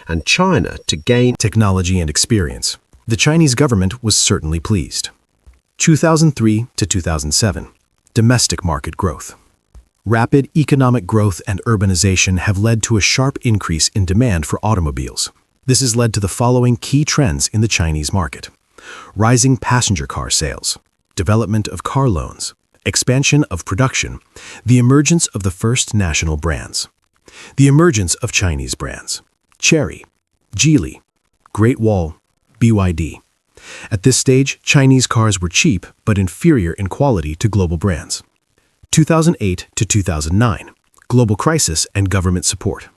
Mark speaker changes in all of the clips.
Speaker 1: and China to gain
Speaker 2: technology and experience. The Chinese government was certainly pleased. 2003 to 2007. Domestic market growth. Rapid economic growth and urbanization have led to a sharp increase in demand for automobiles. This has led to the following key trends in the Chinese market: rising passenger car sales, development of car loans, expansion of production, the emergence of the first national brands. The emergence of Chinese brands: Chery, Geely, Great Wall, BYD. At this stage, Chinese cars were cheap but inferior in quality to global brands. 2008 to 2009. Global crisis and government support.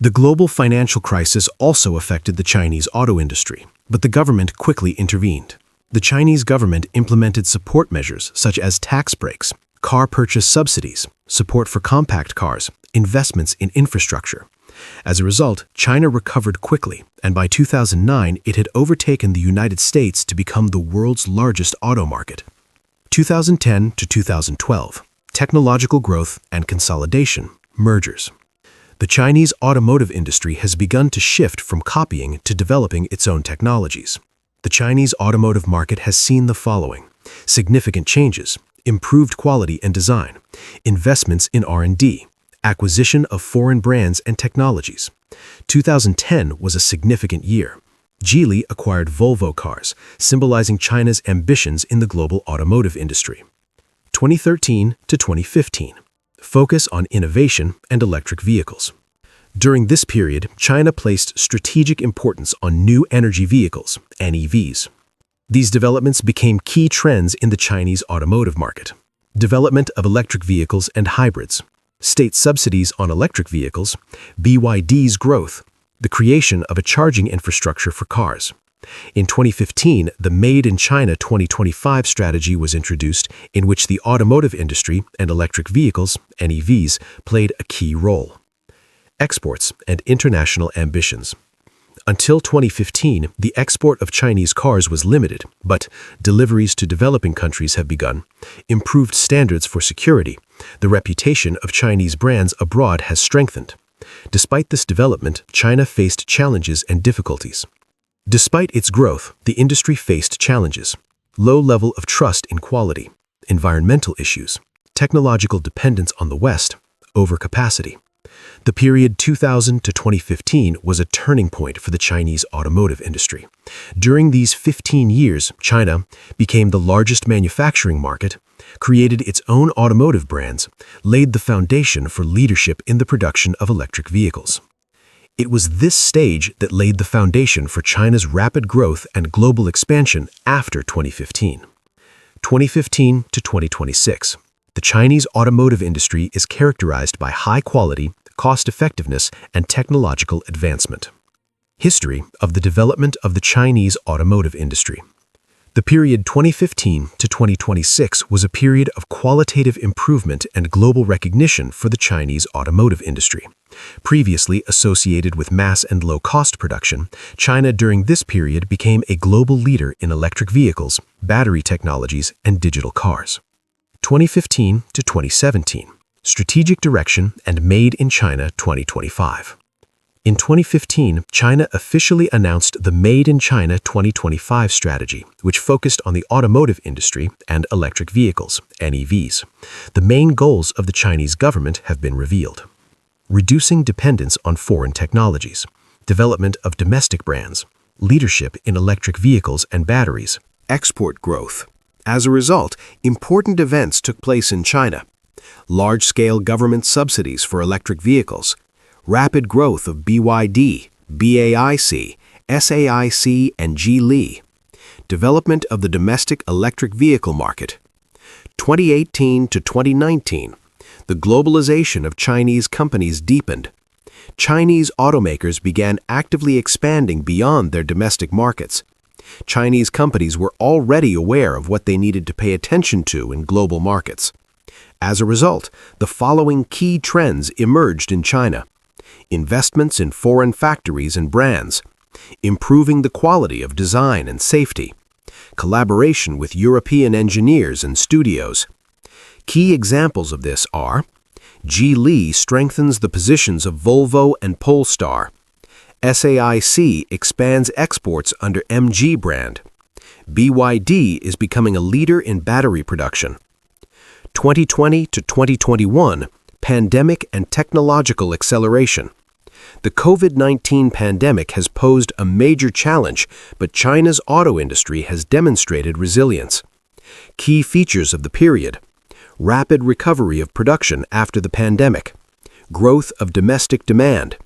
Speaker 2: The global financial crisis also affected the Chinese auto industry, but the government quickly intervened. The Chinese government implemented support measures such as tax breaks, car purchase subsidies, support for compact cars, investments in infrastructure. As a result, China recovered quickly, and by 2009 it had overtaken the United States to become the world's largest auto market. 2010 to 2012. Technological growth and consolidation, mergers. The Chinese automotive industry has begun to shift from copying to developing its own technologies. The Chinese automotive market has seen the following: significant changes, improved quality and design, investments in R&D, acquisition of foreign brands and technologies. 2010 was a significant year. Geely acquired Volvo cars, symbolizing China's ambitions in the global automotive industry. 2013 to 2015. Focus on innovation and electric vehicles. During this period, China placed strategic importance on new energy vehicles, NEVs. These developments became key trends in the Chinese automotive market. Development of electric vehicles and hybrids, state subsidies on electric vehicles, BYD's growth, the creation of a charging infrastructure for cars. In 2015, the Made in China 2025 strategy was introduced, in which the automotive industry and electric vehicles, NEVs, played a key role. Exports and international ambitions. Until 2015, the export of Chinese cars was limited, but deliveries to developing countries have begun. Improved standards for security. The reputation of Chinese brands abroad has strengthened. Despite this development, China faced challenges and difficulties. Despite its growth, the industry faced challenges: low level of trust in quality, environmental issues, technological dependence on the West, overcapacity. The period 2000 to 2015 was a turning point for the Chinese automotive industry. During these 15 years, China became the largest manufacturing market, created its own automotive brands, laid the foundation for leadership in the production of electric vehicles. It was this stage that laid the foundation for China's rapid growth and global expansion after 2015. 2015 to 2026. The Chinese automotive industry is characterized by high quality, cost-effectiveness, and technological advancement. History of the development of the Chinese automotive industry. The period 2015 to 2026 was a period of qualitative improvement and global recognition for the Chinese automotive industry. Previously associated with mass and low-cost production, China during this period became a global leader in electric vehicles, battery technologies, and digital cars. 2015 to 2017. Strategic Direction and Made in China 2025. In 2015, China officially announced the Made in China 2025 strategy, which focused on the automotive industry and electric vehicles, NEVs. The main goals of the Chinese government have been revealed: reducing dependence on foreign technologies, development of domestic brands, leadership in electric vehicles and batteries, export growth. As a result, important events took place in China: large-scale government subsidies for electric vehicles, rapid growth of BYD, BAIC, SAIC, and Geely, development of the domestic electric vehicle market. 2018 to 2019, the globalization of Chinese companies deepened. Chinese automakers began actively expanding beyond their domestic markets. Chinese companies were already aware of what they needed to pay attention to in global markets. As a result, the following key trends emerged in China: investments in foreign factories and brands, improving the quality of design and safety, collaboration with European engineers and studios. Key examples of this are: Geely strengthens the positions of Volvo and Polestar, SAIC expands exports under MG brand. BYD is becoming a leader in battery production. 2020 to 2021, pandemic and technological acceleration. The COVID-19 pandemic has posed a major challenge, but China's auto industry has demonstrated resilience. Key features of the period: rapid recovery of production after the pandemic, growth of domestic demand,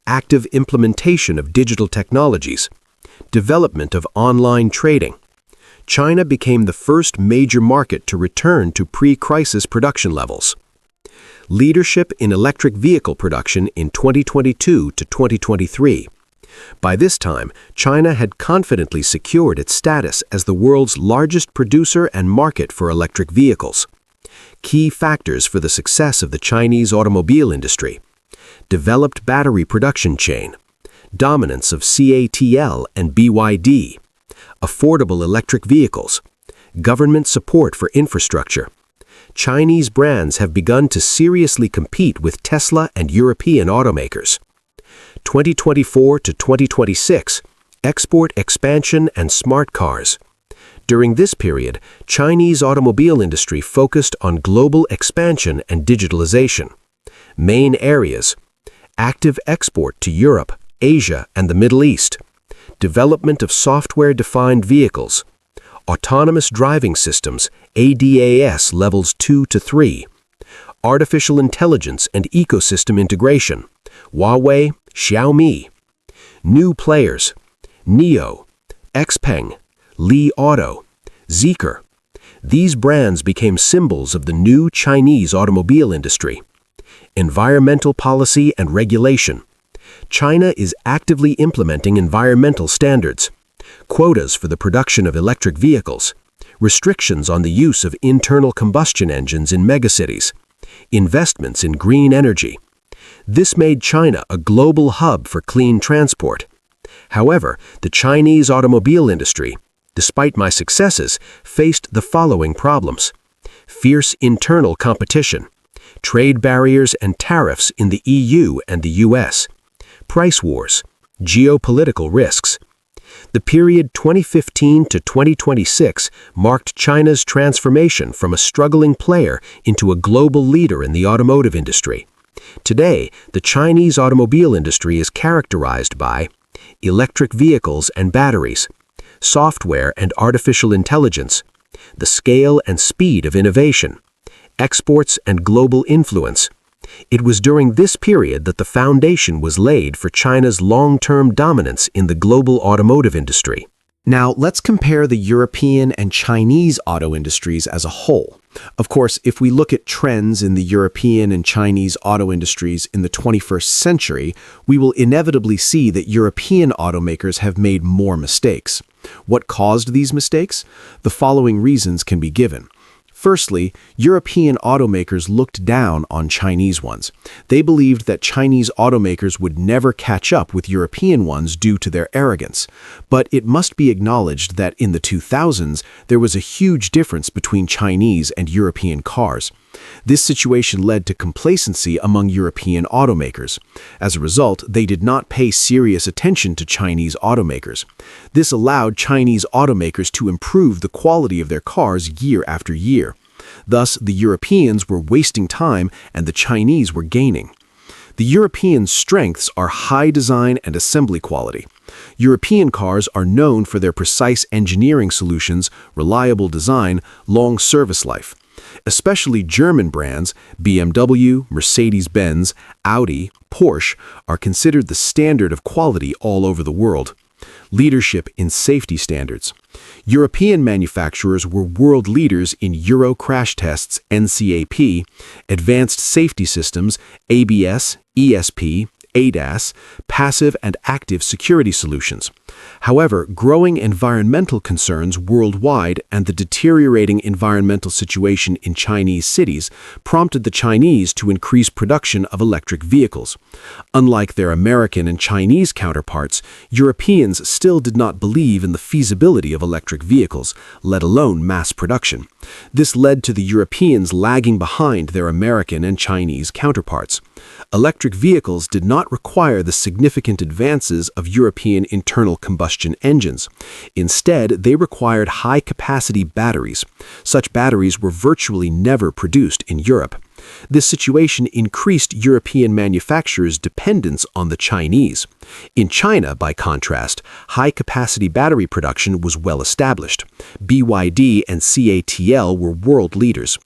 Speaker 2: active implementation of digital technologies, development of online trading. China became the first major market to return to pre-crisis production levels. Leadership in electric vehicle production in 2022 to 2023. By this time, China had confidently secured its status as the world's largest producer and market for electric vehicles. Key factors for the success of the Chinese automobile industry: developed battery production chain, dominance of CATL and BYD, affordable electric vehicles, government support for infrastructure. Chinese brands have begun to seriously compete with Tesla and European automakers. 2024 to 2026, export expansion and smart cars. During this period, Chinese automobile industry focused on global expansion and digitalization. Main areas: active export to Europe, Asia, and the Middle East, development of software-defined vehicles, autonomous driving systems, ADAS levels 2 to 3, artificial intelligence and ecosystem integration, Huawei, Xiaomi. New players: NIO, XPeng, Li Auto, Zeekr. These brands became symbols of the new Chinese automobile industry. Environmental policy and regulation. China is actively implementing environmental standards, quotas for the production of electric vehicles, restrictions on the use of internal combustion engines in megacities, investments in green energy. This made China a global hub for clean transport. However, the Chinese automobile industry, despite my successes, faced the following problems: fierce internal competition, trade barriers and tariffs in the EU and the US, price wars, geopolitical risks. The period 2015 to 2026 marked China's transformation from a struggling player into a global leader in the automotive industry. Today, the Chinese automobile industry is characterized by electric vehicles and batteries, software and artificial intelligence, the scale and speed of innovation, exports and global influence. It was during this period that the foundation was laid for China's long-term dominance in the global automotive industry. Now, let's compare the European and Chinese auto industries as a whole. Of course, if we look at trends in the European and Chinese auto industries in the 21st century, we will inevitably see that European automakers have made more mistakes. What caused these mistakes? The following reasons can be given. Firstly, European automakers looked down on Chinese ones. They believed that Chinese automakers would never catch up with European ones due to their arrogance. But it must be acknowledged that in the 2000s, there was a huge difference between Chinese and European cars. This situation led to complacency among European automakers. As a result, they did not pay serious attention to Chinese automakers. This allowed Chinese automakers to improve the quality of their cars year after year. Thus, the Europeans were wasting time and the Chinese were gaining. The European strengths are high design and assembly quality. European cars are known for their precise engineering solutions, reliable design, long service life. Especially German brands, BMW, Mercedes-Benz, Audi, Porsche, are considered the standard of quality all over the world. Leadership in safety standards. European manufacturers were world leaders in Euro crash tests, NCAP, advanced safety systems, ABS, ESP, ADAS, passive and active security solutions. However, growing environmental concerns worldwide and the deteriorating environmental situation in Chinese cities prompted the Chinese to increase production of electric vehicles. Unlike their American and Chinese counterparts, Europeans still did not believe in the feasibility of electric vehicles, let alone mass production. This led to the Europeans lagging behind their American and Chinese counterparts. Electric vehicles did not require the significant advances of European internal combustion engines. Instead, they required high-capacity batteries. Such batteries were virtually never produced in Europe. This situation increased European manufacturers' dependence on the Chinese. In China, by contrast, high-capacity battery production was well established. BYD and CATL were world leaders.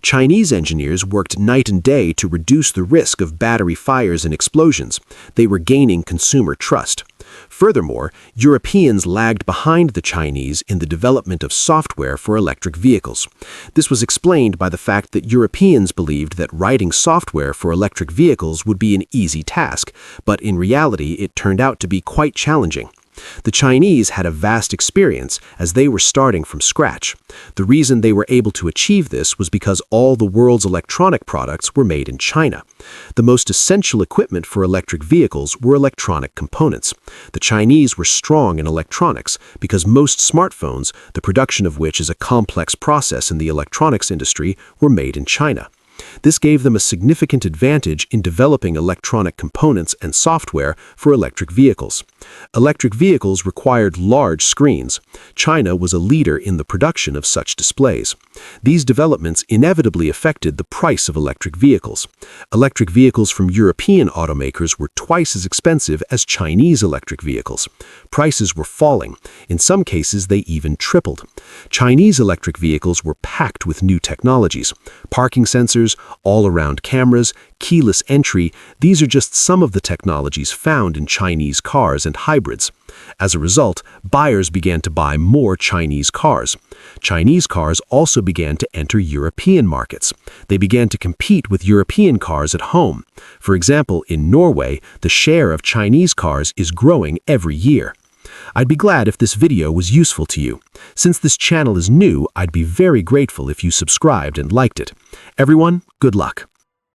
Speaker 2: Chinese engineers worked night and day to reduce the risk of battery fires and explosions. They were gaining consumer trust. Furthermore, Europeans lagged behind the Chinese in the development of software for electric vehicles. This was explained by the fact that Europeans believed that writing software for electric vehicles would be an easy task, but in reality it turned out to be quite challenging. The Chinese had a vast experience as they were starting from scratch. The reason they were able to achieve this was because all the world's electronic products were made in China. The most essential equipment for electric vehicles were electronic components. The Chinese were strong in electronics because most smartphones, the production of which is a complex process in the electronics industry, were made in China. This gave them a significant advantage in developing electronic components and software for electric vehicles. Electric vehicles required large screens. China was a leader in the production of such displays. These developments inevitably affected the price of electric vehicles. Electric vehicles from European automakers were twice as expensive as Chinese electric vehicles. Prices were falling. In some cases, they even tripled. Chinese electric vehicles were packed with new technologies. Parking sensors, all-around cameras, keyless entry, these are just some of the technologies found in Chinese cars and hybrids. As a result, buyers began to buy more Chinese cars. Chinese cars also began to enter European markets. They began to compete with European cars at home. For example, in Norway, the share of Chinese cars is growing every year. I'd be glad if this video was useful to you. Since this channel is new, I'd be very grateful if you subscribed and liked it. Everyone, good luck.